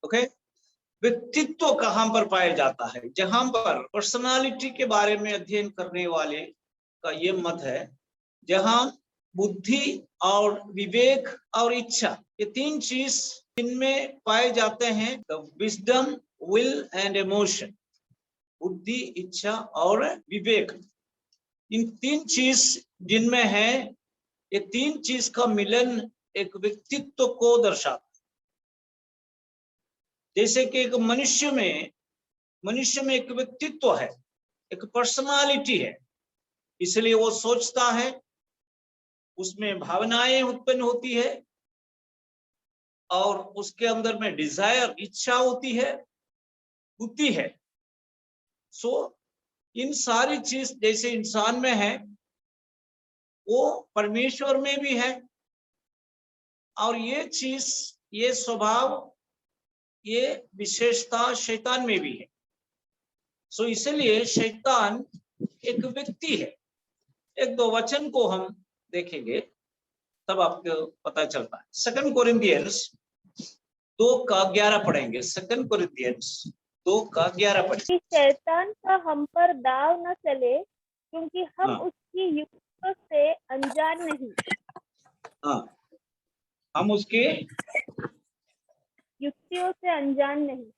Okay, व्यक्तित्व कहां पर पाया जाता है? जहां पर पर्सनालिटी के बारे में अध्ययन करने वाले का ये मत है, जहां बुद्धि और विवेक और इच्छा, ये तीन चीज इनमें पाए जाते हैं, the wisdom, will and emotion. बुद्धि, इच्छा और विवेक, इन तीन चीज जिनमें है, ये तीन चीज का मिलन एक व्यक्तित्व को दर्शाता है। जैसे कि एक मनुष्य में एक व्यक्तित्व है, एक पर्सनालिटी है, इसलिए वो सोचता है, उसमें भावनाएं उत्पन्न होती है और उसके अंदर में डिजायर, इच्छा होती है, बुद्धि है। सो इन सारी चीज जैसे इंसान में है, वो परमेश्वर में भी है, और ये चीज, ये स्वभाव, ये विशेषता शैतान में भी है। सो इसलिए शैतान एक व्यक्ति है। एक दो वचन को हम देखेंगे तब आपको पता चलता है। 2 कोरिन्थियंस 2:11 पढ़ेंगे। 2 कोरिन्थियंस 2:11 पढ़ेंगे। शैतान का हम पर दाव न चले, क्योंकि हम उसकी युक्तियों से अनजान नहीं। हम उसके युक्तियों से अनजान नहीं।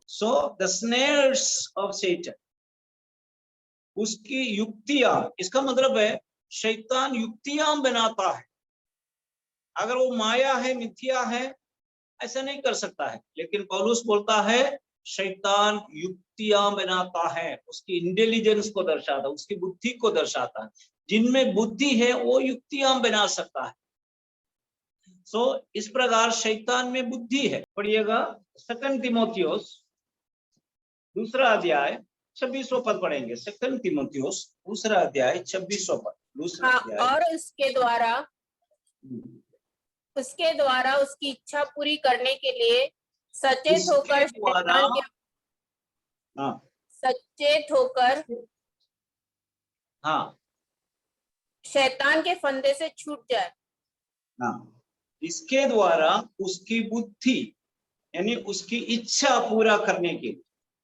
So the snares of Satan, उसकी युक्तियां, इसका मतलब है शैतान युक्तियां बनाता है। अगर वो माया है, मिथ्या है, ऐसा नहीं कर सकता है, लेकिन पौलुस बोलता है शैतान युक्तियां बनाता है, उसकी इंटेलिजेंस को दर्शाता है, उसकी बुद्धि को दर्शाता है। जिनमें बुद्धि है वो युक्तियां बना सकता है। सो इस प्रकार शैतान में बुद्धि है। पढ़िएगा 2 तीमुथियुस 2 अध्याय 26वां पद पढ़ेंगे। 2 तीमुथियुस 2 अध्याय 26वां पद। और उसके द्वारा उसकी इच्छा पूरी करने के लिए सचेत होकर शैतान के फंदे से छूट जाए। इसके द्वारा उसकी बुद्धि, यानी उसकी इच्छा पूरा करने की,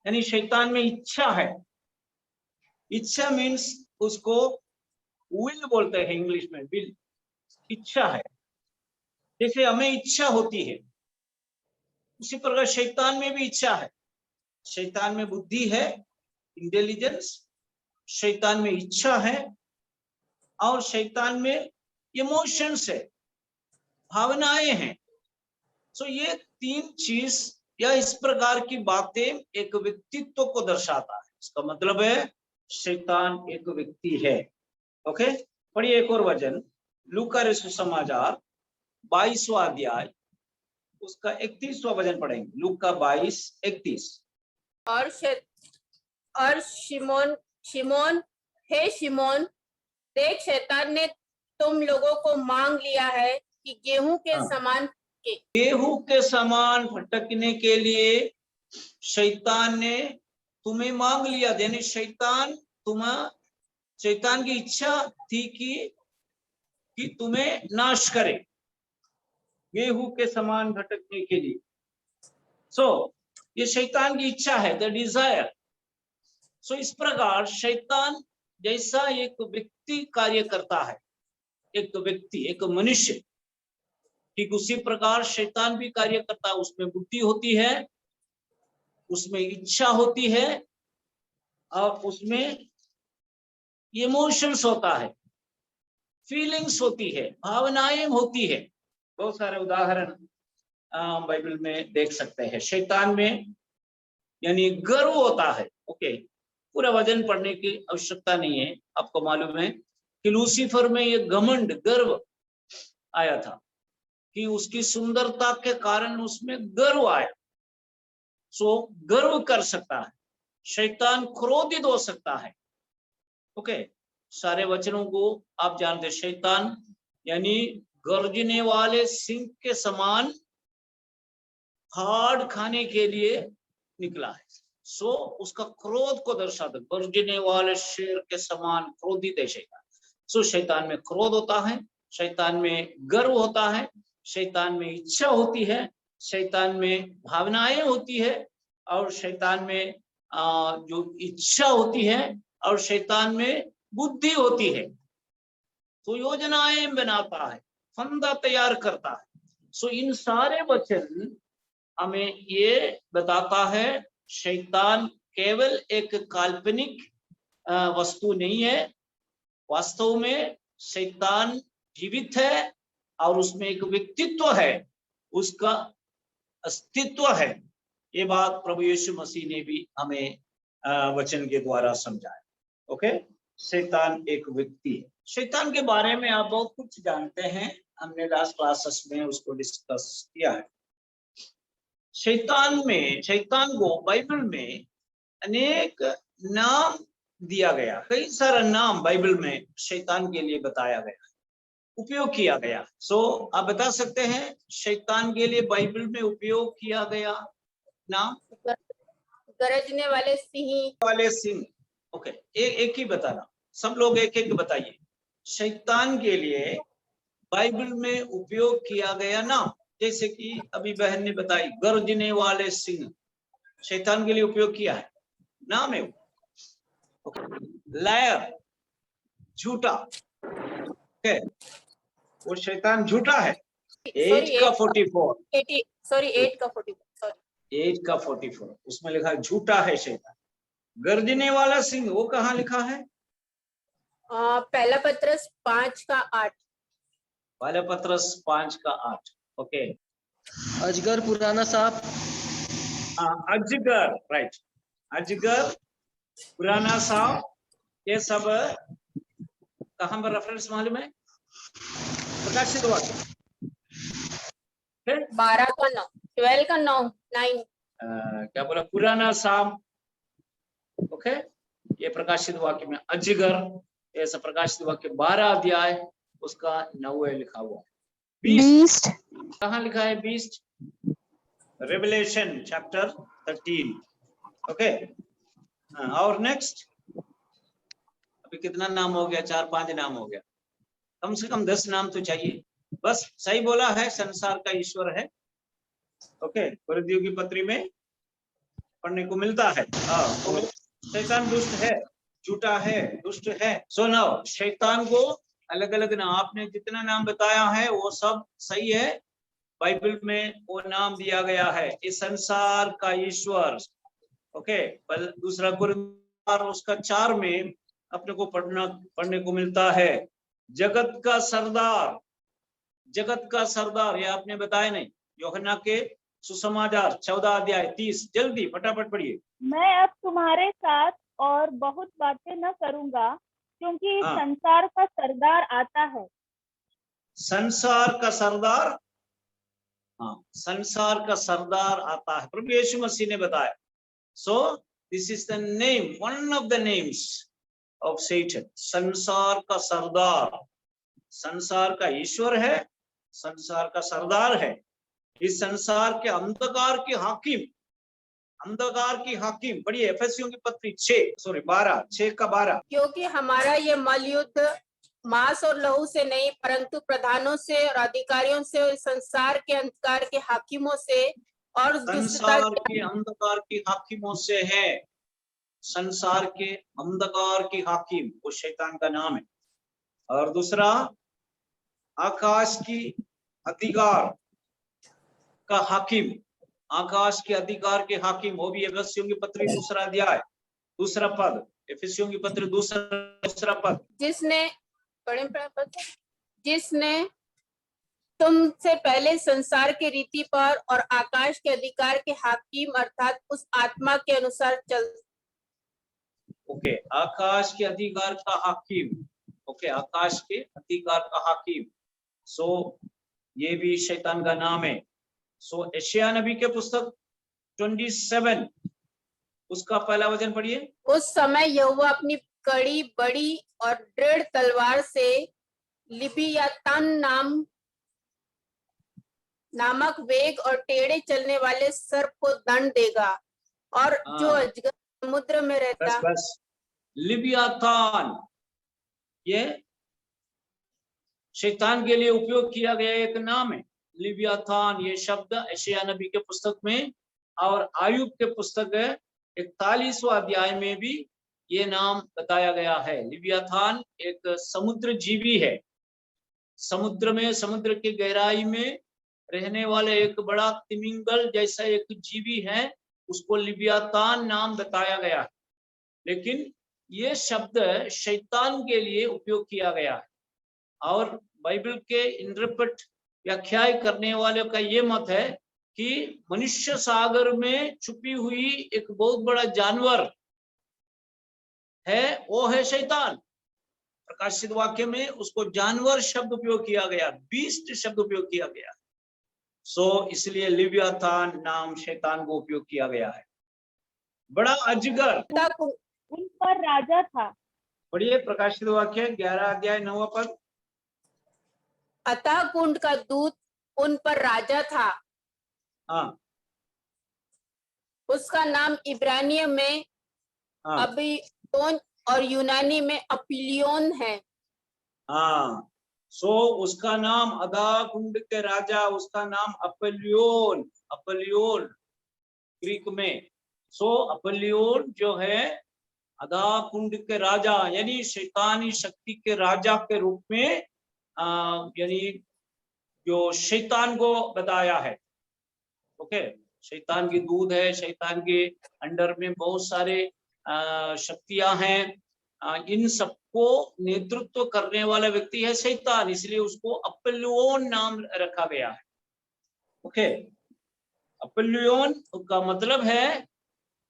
यानी शैतान में इच्छा है। इच्छा मीन्स उसको विल बोलते हैं इंग्लिश में, विल, इच्छा है। जैसे हमें इच्छा होती है, उसी प्रकार शैतान में भी इच्छा है। शैतान में बुद्धि है, इंटेलिजेंस, शैतान में इच्छा है, और शैतान में इमोशंस है, भावनाएं हैं। सो ये तीन चीज या इस प्रकार की बातें एक व्यक्तित्व को दर्शाता है। इसका मतलब है शैतान एक व्यक्ति है। ओके, पढ़िए एक और वचन, लूका रचित सुसमाचार 22वां अध्याय, उसका 31वां वचन पढ़ेंगे। लूका 22:31। और शिमोन, हे शिमोन, देख शैतान ने तुम लोगों को मांग लिया है कि गेहूं के समान भटकने के लिए शैतान ने तुम्हें मांग लिया। यानी शैतान की इच्छा थी कि तुम्हें नाश करे, गेहूं के समान भटकने के लिए। सो ये शैतान की इच्छा है, द डिजायर। सो इस प्रकार शैतान जैसा एक व्यक्ति कार्य करता है, एक व्यक्ति, एक मनुष्य, ठीक उसी प्रकार शैतान भी कार्य करता है। उसमें बुद्धि होती है, उसमें इच्छा होती है, और उसमें इमोशंस होता है, फीलिंग्स होती है, भावनाएं होती है। बहुत सारे उदाहरण बाइबल में देख सकते हैं। शैतान में यानी गर्व होता है। ओके, पूरा वचन पढ़ने की आवश्यकता नहीं है। आपको मालूम है कि लूसीफर में ये घमंड, गर्व आया था, कि उसकी सुंदरता के कारण उसमें गर्व आया। सो गर्व कर सकता है, शैतान क्रोधित हो सकता है। ओके, सारे वचनों को आप जानते हैं। शैतान यानी गर्जने वाले सिंह के समान फाड़ खाने के लिए निकला है। सो उसका क्रोध को दर्शाता, गर्जने वाले शेर के समान क्रोधित है शैतान। सो शैतान में क्रोध होता है, शैतान में गर्व होता है, शैतान में इच्छा होती है, शैतान में भावनाएं होती है और शैतान में जो इच्छा होती है और शैतान में बुद्धि होती है। तो योजनाएं बनाता है, फंदा तैयार करता है। सो इन सारे वचन हमें ये बताता है शैतान केवल एक काल्पनिक वस्तु नहीं है, वास्तव में शैतान जीवित है और उसमें एक व्यक्तित्व है, उसका अस्तित्व है। ये बात प्रभु यीशु मसीह ने भी हमें वचन के द्वारा समझाया। ओके, शैतान एक व्यक्ति है। शैतान के बारे में आप बहुत कुछ जानते हैं, हमने लास्ट क्लासेस में उसको डिस्कस किया है। शैतान को बाइबल में अनेक नाम दिया गया, कई सारा नाम बाइबल में शैतान के लिए बताया गया, उपयोग किया गया। सो आप बता सकते हैं शैतान के लिए बाइबल में उपयोग किया गया नाम? गरजने वाले सिंह। ओके, एक ही बताना, सब लोग एक एक बताइए। शैतान के लिए बाइबल में उपयोग किया गया नाम, जैसे कि अभी बहन ने बताई गरजने वाले सिंह, शैतान के लिए उपयोग किया है, नाम है वो। लायर, झूठा, वो शैतान झूठा है। 8 का 44 उसमें लिखा है झूठा है शैतान। गर्जने वाला सिंह वो कहाँ लिखा है? पहला पत्रस 5 का 8। पहला पत्रस 5 का 8। ओके, अजगर, पुराना सांप। अजगर, राइट, अजगर, पुराना सांप, ये सब कहाँ पर रेफरेंस मालूम है? प्रकाशित वाक्य 12 का 9, 12 का 9। क्या बोला? पुराना सांप। ओके, ये प्रकाशित वाक्य में अजगर, ऐसा प्रकाशित वाक्य 12 अध्याय उसका 9 लिखा हुआ। बीस्ट कहाँ लिखा है? Beast revelation chapter 13। ओके, और नेक्स्ट, अभी कितना नाम हो गया? 4-5 नाम हो गया, कम से कम 10 नाम तो चाहिए। बस सही बोला है, संसार का ईश्वर है। ओके, कुरिन्थियों की पत्री में पढ़ने को मिलता है। तो शैतान दुष्ट है, झूठा है, दुष्ट है। सो नाउ शैतान को अलग अलग नाम, आपने जितना नाम बताया है वो सब सही है, बाइबल में वो नाम दिया गया है, इस संसार का ईश्वर। ओके, दूसरा कुरिन्थियों उसका 4 में अपने को पढ़ने को मिलता है जगत का सरदार। जगत का सरदार, ये आपने बताया नहीं? यूहन्ना के सुसमाचार 14 अध्याय 30, जल्दी फटाफट पढ़िए। मैं अब तुम्हारे साथ और बहुत बातें न करूंगा, क्योंकि संसार का सरदार आता है। संसार का सरदार, संसार का सरदार आता है, प्रभु यीशु मसीह ने बताया। So this is the name, one of the names of Satan, संसार का सरदार। संसार का ईश्वर है, संसार का सरदार है, इस संसार के अंधकार की हाकिम, अंधकार की हाकिम। पढ़िए एफेसियों की पत्री 6 का 12। क्योंकि हमारा ये मल युद्ध मांस और लहू से नहीं, परंतु प्रधानों से और अधिकारियों से और संसार के अंधकार के हाकिमों से और संसार के अंधकार की हाकिमों से है। संसार के अंधकार की हाकिम वो शैतान का नाम है। और दूसरा आकाश की अधिकार का हाकिम, आकाश के अधिकार के हाकिम, वो भी एफेसियों की पत्री 2 अध्याय 2 पद, एफेसियों की पत्री 2 पद। जिसने तुमसे पहले संसार के रीति पर और आकाश के अधिकार के हाकिम अर्थात उस आत्मा के अनुसार चल। ओके, आकाश के अधिकार का हाकिम। ओके, आकाश के अधिकार का हाकिम। सो ये भी शैतान का नाम है। सो यशायाह नबी के पुस्तक 27 उसका पहला वचन पढ़िए। उस समय यहोवा अपनी कड़ी बड़ी और दृढ़ तलवार से लिबियातान नामक वेग और टेढ़े चलने वाले सर्प को दंड देगा, और जो अजगर समुद्र में रहता। बस लिबियातान, ये शैतान के लिए उपयोग किया गया एक नाम है। लिव्याथान ये शब्द यशायाह नबी के पुस्तक में और आयुब के पुस्तक 41वां अध्याय में भी ये नाम बताया गया है। लिव्याथान एक समुद्र जीवी है, समुद्र में, समुद्र की गहराई में रहने वाले एक बड़ा तिमिंगल जैसा एक जीवी है, उसको लिव्याथान नाम बताया गया है। लेकिन ये शब्द शैतान के लिए उपयोग किया गया है और बाइबल के इंटरप्रेट व्याख्या करने वालों का ये मत है कि मनुष्य सागर में छुपी हुई एक बहुत बड़ा जानवर है, वो है शैतान। प्रकाशित वाक्य में उसको जानवर शब्द उपयोग किया गया, बीस्ट शब्द उपयोग किया गया। सो इसलिए लिव्याथान नाम शैतान को उपयोग किया गया है। बड़ा अजगर उन पर राजा था। पढ़िए प्रकाशित वाक्य 11 अध्याय 9 पद। अतः कुंड का दूत उन पर राजा था। हाँ, उसका नाम इब्रानिय में हाँ, अबियोन और यूनानी में अपिलियोन है। हाँ। सो उसका नाम अधा कुंड के राजा, उसका नाम अपोलियोन, अपोलियोन ग्रीक में। सो अपोलियोन जो है अधा कुंड के राजा, यानी शैतानी शक्ति के राजा के रूप में, यानी जो शैतान को बताया है। ओके, शैतान की दूध है, शैतान के अंडर में बहुत सारे शक्तियां हैं, इन सबको नेतृत्व करने वाला व्यक्ति है शैतान, इसलिए उसको अपोलियोन नाम रखा गया है। ओके, अपोलियोन का मतलब है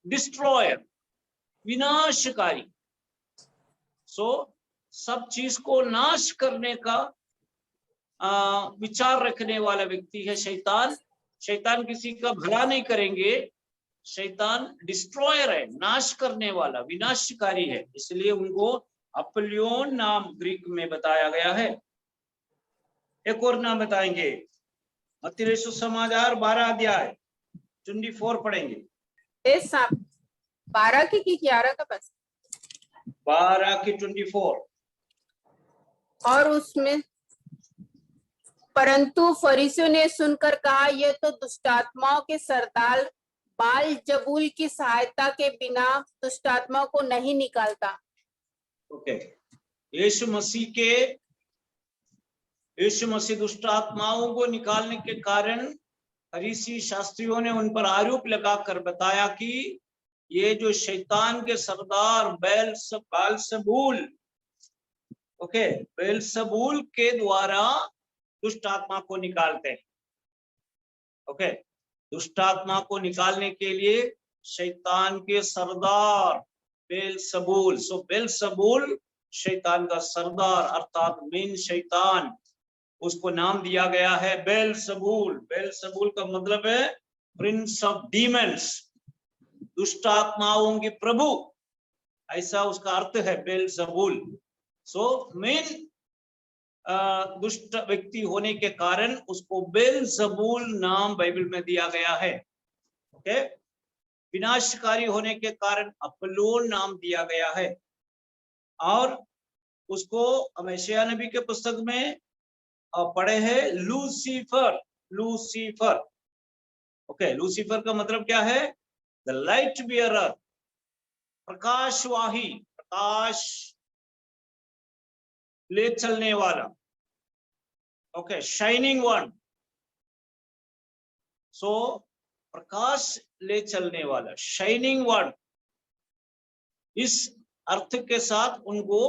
डिस्ट्रॉयर, विनाशकारी। सो सब चीज को नाश करने का विचार रखने वाला व्यक्ति है शैतान। शैतान किसी का भला नहीं करेंगे, शैतान डिस्ट्रॉयर है, नाश करने वाला, विनाशकारी है, इसलिए उनको अपोलियोन नाम ग्रीक में बताया गया है। एक और नाम बताएंगे, मत्ती सुसमाचार 12 अध्याय 24 पढ़ेंगे। 12 की 11 का बस 12 की 24। और उसमें परंतु फरीसियों ने सुनकर कहा, यह तो दुष्टात्माओं के सरदार बाल-जबूल की सहायता के बिना दुष्टात्माओं को नहीं निकालता। ओके, यीशु मसीह दुष्टात्माओं को निकालने के कारण फरीसी शास्त्रियों ने उन पर आरोप लगाकर बताया कि ये जो शैतान के सरदार बेलजबूल, ओके, बेलजबूल के द्वारा दुष्ट आत्मा को निकालते हैं। ओके, दुष्ट आत्मा को निकालने के लिए शैतान के सरदार बेलजबूल, सो बेलजबूल शैतान का सरदार अर्थात मेन शैतान, उसको नाम दिया गया है बेलजबूल। बेलजबूल का मतलब है प्रिंस ऑफ डीमंस, दुष्ट आत्माओं के प्रभु, ऐसा उसका अर्थ है बेलजबूल। सो मेन दुष्ट व्यक्ति होने के कारण उसको बेलजबूल नाम बाइबल में दिया गया है। ओके, विनाशकारी होने के कारण अपोलियोन नाम दिया गया है। और उसको हम यशायाह नबी के पुस्तक में पढ़े हैं लूसीफर, लूसीफर। ओके, लूसीफर का मतलब क्या है? द लाइट बियरर, प्रकाशवाही, प्रकाश ले चलने वाला। ओके, शाइनिंग वन, सो प्रकाश ले चलने वाला, शाइनिंग वन, इस अर्थ के साथ उनको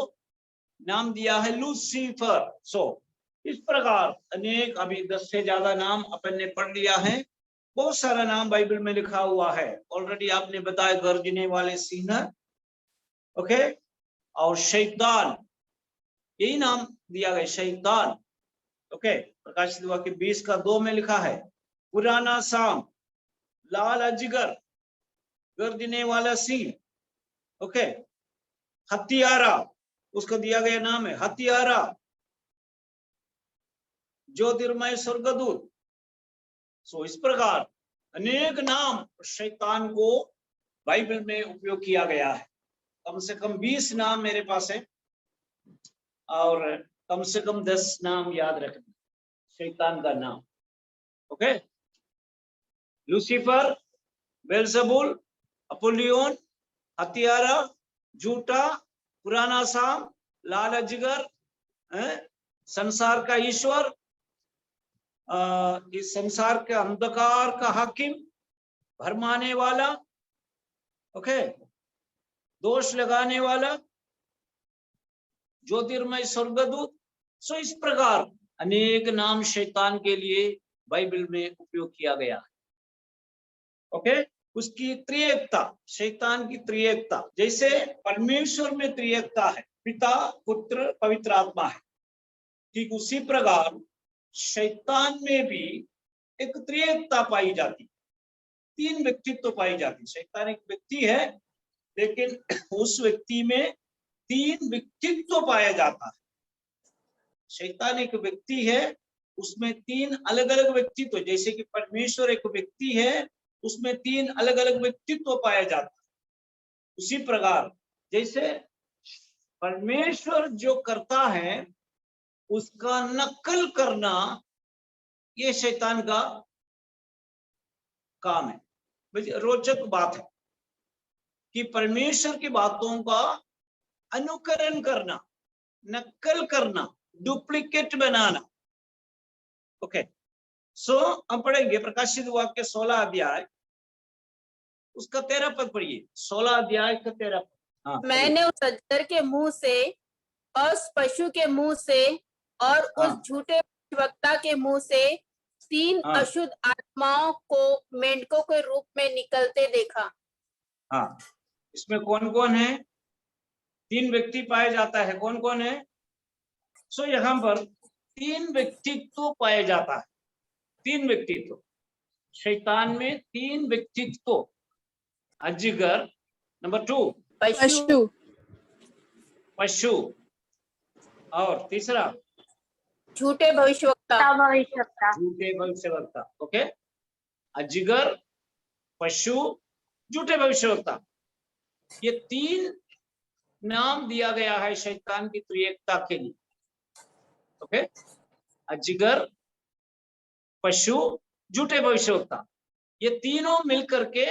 नाम दिया है लूसीफर। सो इस प्रकार अनेक, अभी 10 से ज्यादा नाम अपन ने पढ़ लिया है। बहुत सारा नाम बाइबल में लिखा हुआ है, ऑलरेडी आपने बताया, गर्जने वाले सिंह, ओके, और शैतान, यही नाम दिया गया, शैतान। ओके, प्रकाशित वाक्य 20 का 2 में लिखा है पुराना सांप, लाल अजगर, गर्जने वाला सिंह। ओके, हत्यारा, उसका दिया गया नाम है हत्यारा, ज्योतिर्मय स्वर्गदूत। सो इस प्रकार अनेक नाम शैतान को बाइबल में उपयोग किया गया है। कम से कम 20 नाम मेरे पास है और कम से कम 10 नाम याद रखना शैतान का नाम। ओके, लूसीफर, बेल्जेबुल, अपोलियन, हत्यारा, झूठा, पुराना साम, लाल अजगर, संसार का ईश्वर, इस संसार के अंधकार का हाकिम, भरमाने वाला, ओके, दोष लगाने वाला, ज्योतिर्मय स्वर्गदूत। सो इस प्रकार अनेक नाम शैतान के लिए बाइबल में उपयोग किया गया है। ओके, उसकी त्रिएकता, शैतान की त्रिएकता, जैसे परमेश्वर में त्रिएकता है, पिता, पुत्र, पवित्र आत्मा है, ठीक उसी प्रकार शैतान में भी एक त्रिएकता पाई जाती, तीन व्यक्तित्व पाई जाती। शैतान एक व्यक्ति है, लेकिन उस व्यक्ति में तीन व्यक्तित्व पाया जाता है। शैतान एक व्यक्ति है, उसमें तीन अलग अलग व्यक्तित्व, जैसे कि परमेश्वर एक व्यक्ति है, उसमें तीन अलग अलग व्यक्तित्व पाया जाता है। उसी प्रकार जैसे परमेश्वर जो करता है उसका नकल करना, ये शैतान का काम है। रोचक बात है कि परमेश्वर की बातों का अनुकरण करना, नकल करना, डुप्लीकेट बनाना। ओके, सो हम पढ़ेंगे प्रकाशित वाक्य 16 अध्याय, उसका 13 पद पढ़िए। 16 अध्याय का 13 पद। हाँ, मैंने उस अजगर के मुंह से, उस पशु के मुंह से और हाँ, उस झूठे वक्ता के मुंह से तीन हाँ, अशुद्ध आत्माओं को मेंढकों के रूप में निकलते देखा। हाँ, इसमें कौन कौन है? तीन व्यक्ति पाया जाता है। कौन कौन है? सो यहाँ पर तीन व्यक्तित्व पाया जाता है। तीन व्यक्तित्व, शैतान में तीन व्यक्तित्व। अजगर, नंबर 2 पशु, पशु, और तीसरा झूठे भविष्यवक्ता। झूठे भविष्यवक्ता। ओके, अजगर, पशु, झूठे भविष्यवक्ता, ये तीन नाम दिया गया है शैतान की त्रिएकता के लिए। ओके, अजगर, पशु, झूठे भविष्यवक्ता, ये तीनों मिलकर के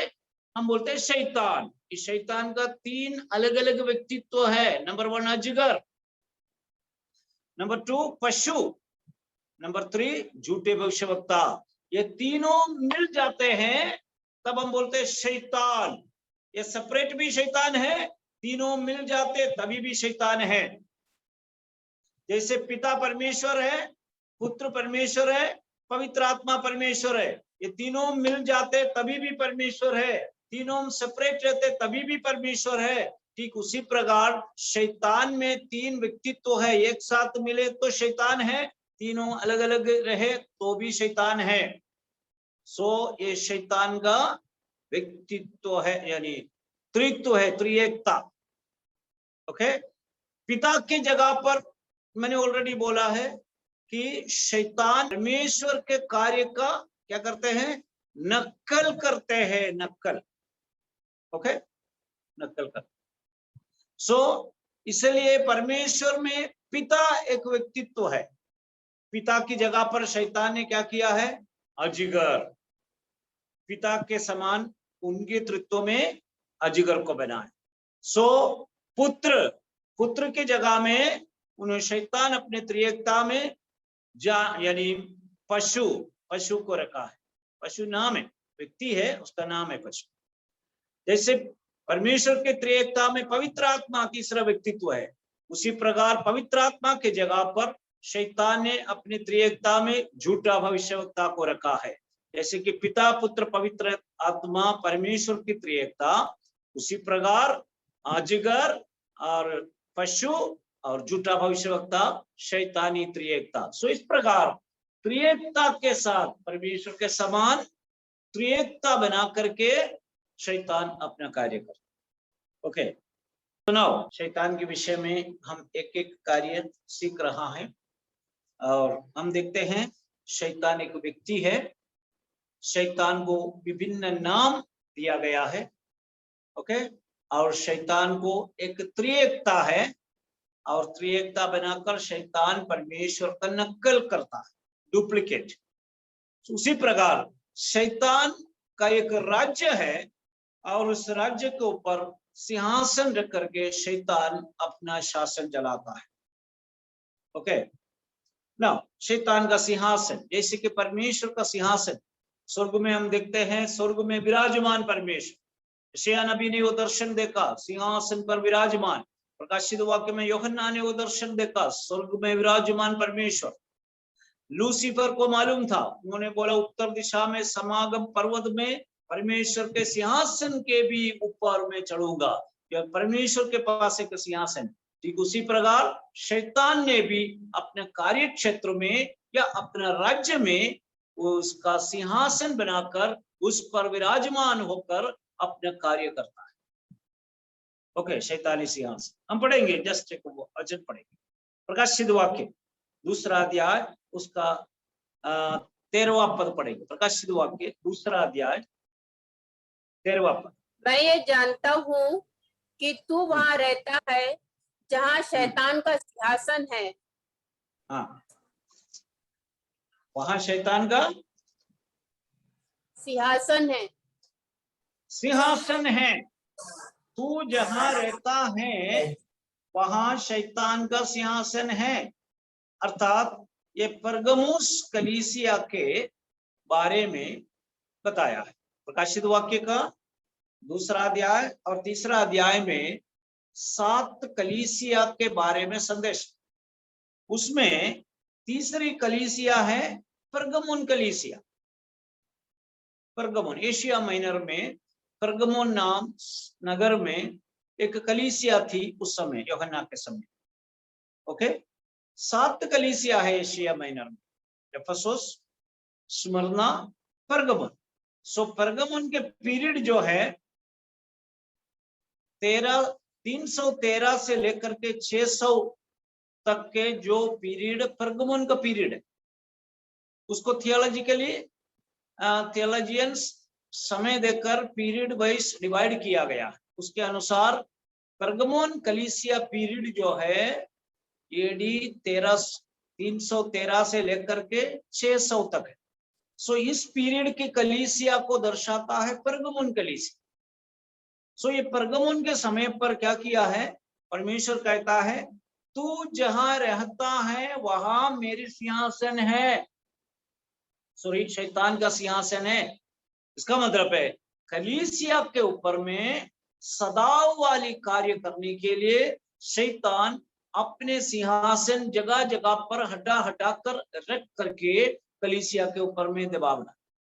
हम बोलते हैं शैतान। इस शैतान का तीन अलग अलग व्यक्तित्व है। नंबर 1 अजगर, नंबर 2 पशु, नंबर 3 झूठे भविष्यवक्ता। ये तीनों मिल जाते हैं तब हम बोलते हैं शैतान। ये सेपरेट भी शैतान है, तीनों मिल जाते तभी भी शैतान है। जैसे पिता परमेश्वर है, पुत्र परमेश्वर है, पवित्र आत्मा परमेश्वर है, ये तीनों मिल जाते तभी भी परमेश्वर है। तीनों सेपरेट रहते तभी भी परमेश्वर है। ठीक उसी प्रकार शैतान में तीन व्यक्तित्व है, एक साथ मिले तो शैतान है, तीनों अलग अलग रहे तो भी शैतान है। सो ये शैतान का व्यक्तित्व है, यानी त्रित्व है, त्रिएकता। ओके, पिता की जगह पर मैंने ऑलरेडी बोला है कि शैतान परमेश्वर के कार्य का क्या करते हैं? नकल करते हैं, नकल। ओके, नकल कर। सो इसलिए परमेश्वर में पिता एक व्यक्तित्व है, पिता की जगह पर शैतान ने क्या किया है? अजगर, पिता के समान उनके त्रित्व में अजगर को बनाया। सो पुत्र, पुत्र की जगह में उन्होंने शैतान अपने त्रिएकता में यानी पशु, पशु को रखा है। पशु नाम है, व्यक्ति है, उसका नाम है पशु। जैसे परमेश्वर के त्रिएकता में पवित्र आत्मा तीसरा व्यक्तित्व है, उसी प्रकार पवित्र आत्मा के जगह पर शैतान ने अपनी त्रिएकता में झूठा भविष्यवक्ता को रखा है। जैसे कि पिता, पुत्र, पवित्र आत्मा परमेश्वर की त्रिएकता, उसी प्रकार अजगर और पशु और झूठा भविष्यवक्ता शैतानी त्रिएकता। सो इस प्रकार त्रिएकता के साथ परमेश्वर के समान त्रिएकता बना करके शैतान अपना कार्य करता। ओके, सुनाओ, शैतान के विषय में हम एक एक कार्य सीख रहा है और हम देखते हैं शैतान एक व्यक्ति है। शैतान को विभिन्न नाम दिया गया है। ओके, और शैतान को एक त्रिएकता है और त्रिएकता बनाकर शैतान परमेश्वर का नकल करता है, डुप्लीकेट। उसी प्रकार शैतान का एक राज्य है और उस राज्य के ऊपर सिंहासन रख करके शैतान अपना शासन चलाता है। ओके ना, शैतान का सिंहासन जैसे कि परमेश्वर का सिंहासन स्वर्ग में हम देखते हैं, स्वर्ग में विराजमान परमेश्वर। यशायाह नबी ने वो दर्शन देखा, सिंहासन पर विराजमान। प्रकाशित वाक्य में यूहन्ना ने वो दर्शन देखा, स्वर्ग में विराजमान परमेश्वर। लूसीफर को मालूम था, उन्होंने बोला उत्तर दिशा में समागम पर्वत में परमेश्वर के सिंहासन के भी ऊपर में चढ़ूंगा, परमेश्वर के पास एक सिंहासन। ठीक उसी प्रकार शैतान ने भी अपने कार्य क्षेत्र में या अपने राज्य में उसका सिंहासन बनाकर उस पर विराजमान होकर अपना कार्य करता है। ओके, शैतानी सिंहासन हम पढ़ेंगे, जस्ट एक वचन पढ़ेंगे। प्रकाशित वाक्य 2 अध्याय उसका 13वां पद पढ़ेंगे। प्रकाशित वाक्य 2 अध्याय 13वां पद। मैं ये जानता हूँ कि तू वहां रहता है जहाँ शैतान का सिंहासन है। हाँ, वहां शैतान का सिंहासन है। सिंहासन है। तू जहां रहता है वहां शैतान का सिंहासन है। अर्थात ये परगमुस कलीसिया के बारे में बताया है। प्रकाशित वाक्य का 2 अध्याय और 3 अध्याय में 7 कलीसिया के बारे में संदेश। उसमें तीसरी कलीसिया है परगमुन कलीसिया। परगमुन एशिया माइनर में परगमुन नाम नगर में एक कलीसिया थी उस समय, यूहन्ना के समय। ओके, 7 कलीसिया है एशिया माइनर में, एफेसुस, स्मरना, परगमुन। सो परगमुन के पीरियड जो है 313 से लेकर के 600 तक के जो पीरियड परगमुन का पीरियड है, उसको थियोलॉजियंस समय देकर पीरियड वाइज डिवाइड किया गया। उसके अनुसार परगमुन कलीसिया पीरियड जो है एडी 313 से लेकर के 600 तक है। सो इस पीरियड की कलीसिया को दर्शाता है परगमुन कलीसिया। सो ये परगमुन के समय पर क्या किया है, परमेश्वर कहता है तू जहां रहता है वहां मेरी सिंहासन है। सॉरी, शैतान का सिंहासन है। इसका मतलब है कलीसिया के ऊपर में सदाव वाली कार्य करने के लिए शैतान अपने सिंहासन जगह जगह पर हटा हटा कर रख करके कलीसिया के ऊपर में दबाव डाला।